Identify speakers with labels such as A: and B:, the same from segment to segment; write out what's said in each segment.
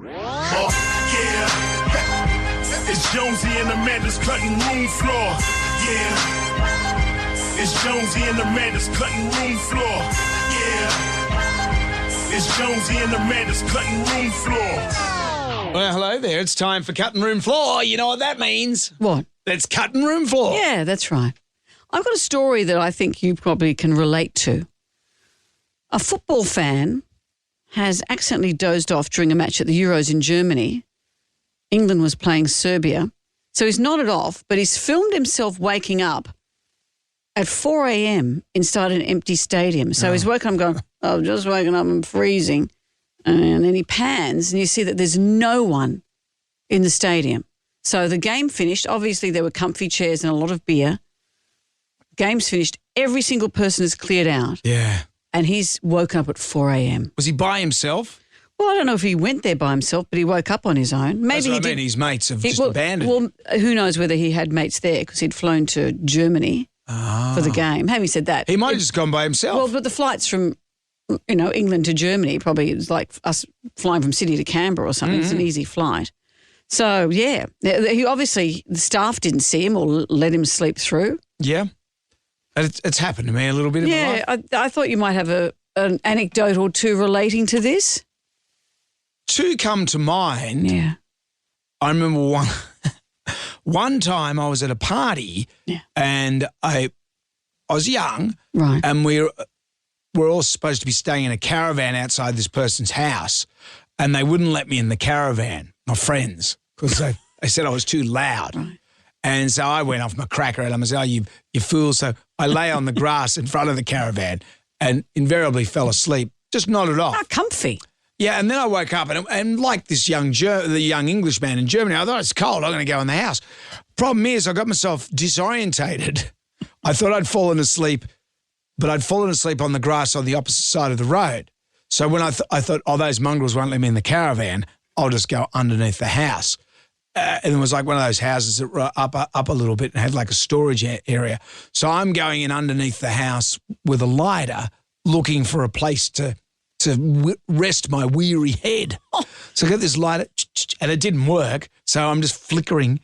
A: Yeah. It's Jonesy and Amanda's cutting room floor. Yeah. It's Jonesy and Amanda's cutting room floor. Yeah. It's Jonesy and Amanda's cutting room floor.
B: Well, hello there. It's time for cutting room floor. You know what that means?
C: What?
B: That's cutting room floor.
C: Yeah, that's right. I've got a story that I think you probably can relate to. A football fan has accidentally dozed off during a match at the Euros in Germany. England was playing Serbia. So he's nodded off, but he's filmed himself waking up at 4 a.m. inside an empty stadium. So he's woken up going, I've just woken up, I'm freezing. And then he pans and you see that there's no one in the stadium. So the game finished. Obviously, there were comfy chairs and a lot of beer. Game's finished. Every single person is cleared out.
B: Yeah.
C: And he's woken up at 4 a.m.
B: Was he by himself?
C: Well, I don't know if he went there by himself, but he woke up on his own. Maybe
B: That's what
C: he
B: I
C: did.
B: mean. His mates have just abandoned him.
C: Well, who knows whether he had mates there because he'd flown to Germany for the game. Having said that,
B: He might have just gone by himself.
C: well, but the flights from England to Germany probably is like us flying from Sydney to Canberra or something. It's an easy flight. So yeah, he obviously the staff didn't see him or let him sleep through.
B: Yeah. It's happened to me a little bit in my life.
C: I thought you might have an anecdote or two relating to this.
B: Two come to mind.
C: Yeah.
B: I remember one time I was at a party and I was young,
C: Right.
B: and we're all supposed to be staying in a caravan outside this person's house, and they wouldn't let me in the caravan, my friends, because they said I was too loud.
C: Right.
B: And so I went off my cracker at them and said, you fool. So I lay on the grass in front of the caravan and invariably fell asleep, just nodded off.
C: How comfy.
B: Yeah, and then I woke up and like the young Englishman in Germany, I thought it's cold, I'm going to go in the house. Problem is I got myself disorientated. I thought I'd fallen asleep, but I'd fallen asleep on the grass on the opposite side of the road. So when I thought, those mongrels won't let me in the caravan, I'll just go underneath the house. And it was like one of those houses that were up a little bit and had like a storage area. So I'm going in underneath the house with a lighter looking for a place to rest my weary head. So I got this lighter and it didn't work. So I'm just flickering.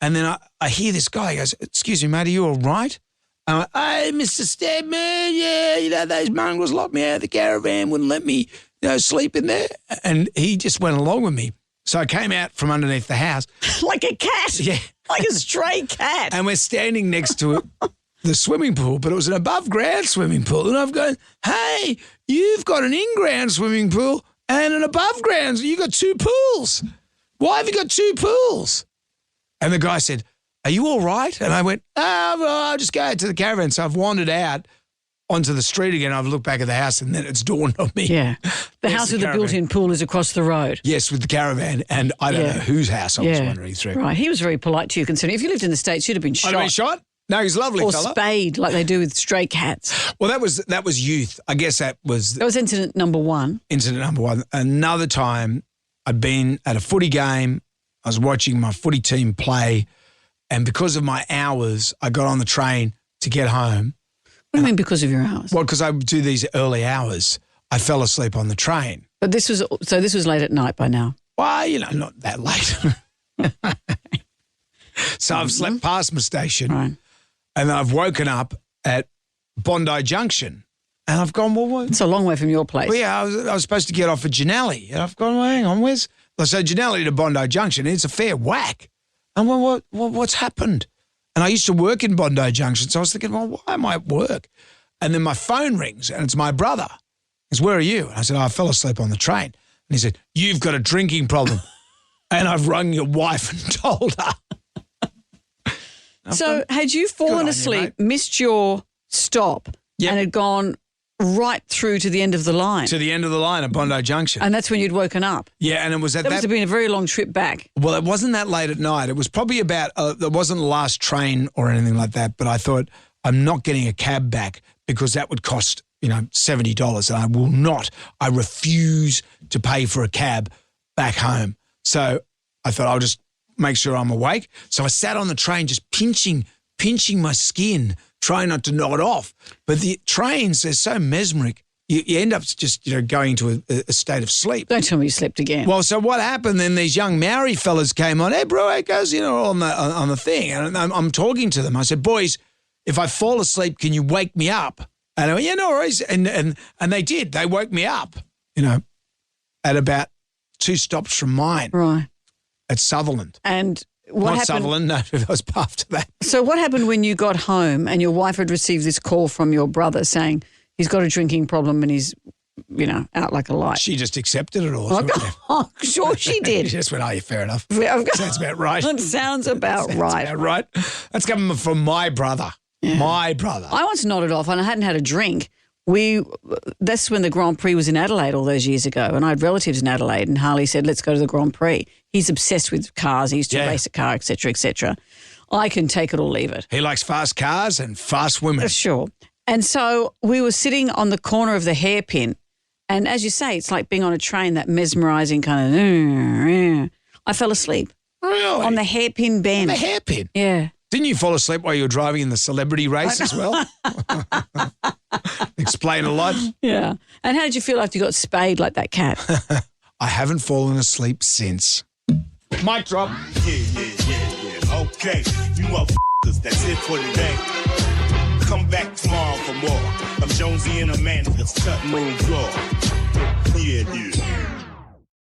B: And then I hear this guy. He goes, excuse me, mate, are you all right? I'm like, hey, Mr. Stedman, yeah, those mongrels locked me out of the caravan, wouldn't let me sleep in there. And he just went along with me. So I came out from underneath the house.
C: Like a cat.
B: Yeah.
C: Like a stray cat.
B: And we're standing next to the swimming pool, but it was an above-ground swimming pool. And I've gone, hey, you've got an in-ground swimming pool and an above-ground. You've got two pools. Why have you got two pools? And the guy said, are you all right? And I went, I'll just go to the caravan. So I've wandered out onto the street again. I've looked back at the house and then it's dawned on me.
C: Yeah. The house with the
B: caravan.
C: built-in pool is across the road.
B: Yes, with the caravan. And I don't know whose house I was wandering through.
C: Right. He was very polite to you, considering if you lived in the States, you'd have been shot.
B: I'd have been shot? No, he's a lovely
C: Or
B: fella.
C: spayed like they do with stray cats.
B: Well, that was youth. I guess that was
C: incident number one.
B: incident number one. Another time I'd been at a footy game. I was watching my footy team play. And because of my hours, I got on the train to get home.
C: What do you mean because of your hours?
B: Well, because I do these early hours, I fell asleep on the train.
C: But this was late at night by now.
B: Well, not that late. So I've slept past my station.
C: Right.
B: And then I've woken up at Bondi Junction. And I've gone, well, what?
C: It's a long way from your place.
B: Well, yeah, I was supposed to get off at Janelli. And I've gone, well, hang on, so Janelli to Bondi Junction, it's a fair whack. And well, what's happened? And I used to work in Bondi Junction, so I was thinking, well, why am I at work? And then my phone rings, and it's my brother. He goes, where are you? And I said, I fell asleep on the train. And he said, you've got a drinking problem. And I've rung your wife and told her.
C: So had you fallen asleep, missed your stop, and had gone right through to the end of the line?
B: To the end of the line at Bondi Junction.
C: And that's when you'd woken up?
B: Yeah, and it was at
C: that must have been a very long trip back.
B: Well, it wasn't that late at night. It was probably about, it wasn't the last train or anything like that, but I thought I'm not getting a cab back because that would cost, $70 and I refuse to pay for a cab back home. So I thought I'll just make sure I'm awake. So I sat on the train just pinching my skin, trying not to nod off. But the trains, they're so mesmeric. you end up just, going to a state of sleep.
C: Don't tell me you slept again.
B: Well, so what happened then, these young Maori fellas came on, hey, bro, it goes, on the thing. And I'm talking to them. I said, boys, if I fall asleep, can you wake me up? And I went, yeah, no worries. And they did. They woke me up, at about 2 stops from mine.
C: Right.
B: At Sutherland.
C: And what
B: Not
C: happened?
B: Sutherland, no, it was after that.
C: So what happened when you got home and your wife had received this call from your brother saying he's got a drinking problem and he's, out like a light?
B: She just accepted it all.
C: Oh, sure she did.
B: She just went, oh, yeah, fair enough. Sounds about right.
C: That sounds about right.
B: About right. That's coming from my brother. Yeah. My brother.
C: I once nodded off and I hadn't had a drink. That's when the Grand Prix was in Adelaide all those years ago, and I had relatives in Adelaide, and Harley said, let's go to the Grand Prix. He's obsessed with cars. He used to race a car, et cetera, et cetera. I can take it or leave it.
B: He likes fast cars and fast women.
C: Sure. And so we were sitting on the corner of the hairpin, and as you say, it's like being on a train, that mesmerising kind of, I fell asleep.
B: Really?
C: On the hairpin bend.
B: On the hairpin?
C: Yeah.
B: Didn't you fall asleep while you were driving in the celebrity race as well? Explain a lot.
C: Yeah. And how did you feel after you got spayed like that cat?
B: I haven't fallen asleep since. Mic drop.
A: Yeah. Okay, you motherfuckers, that's it for today. Come back tomorrow for more of Jonesy and Amanda's Cutting Room Floor. Yeah.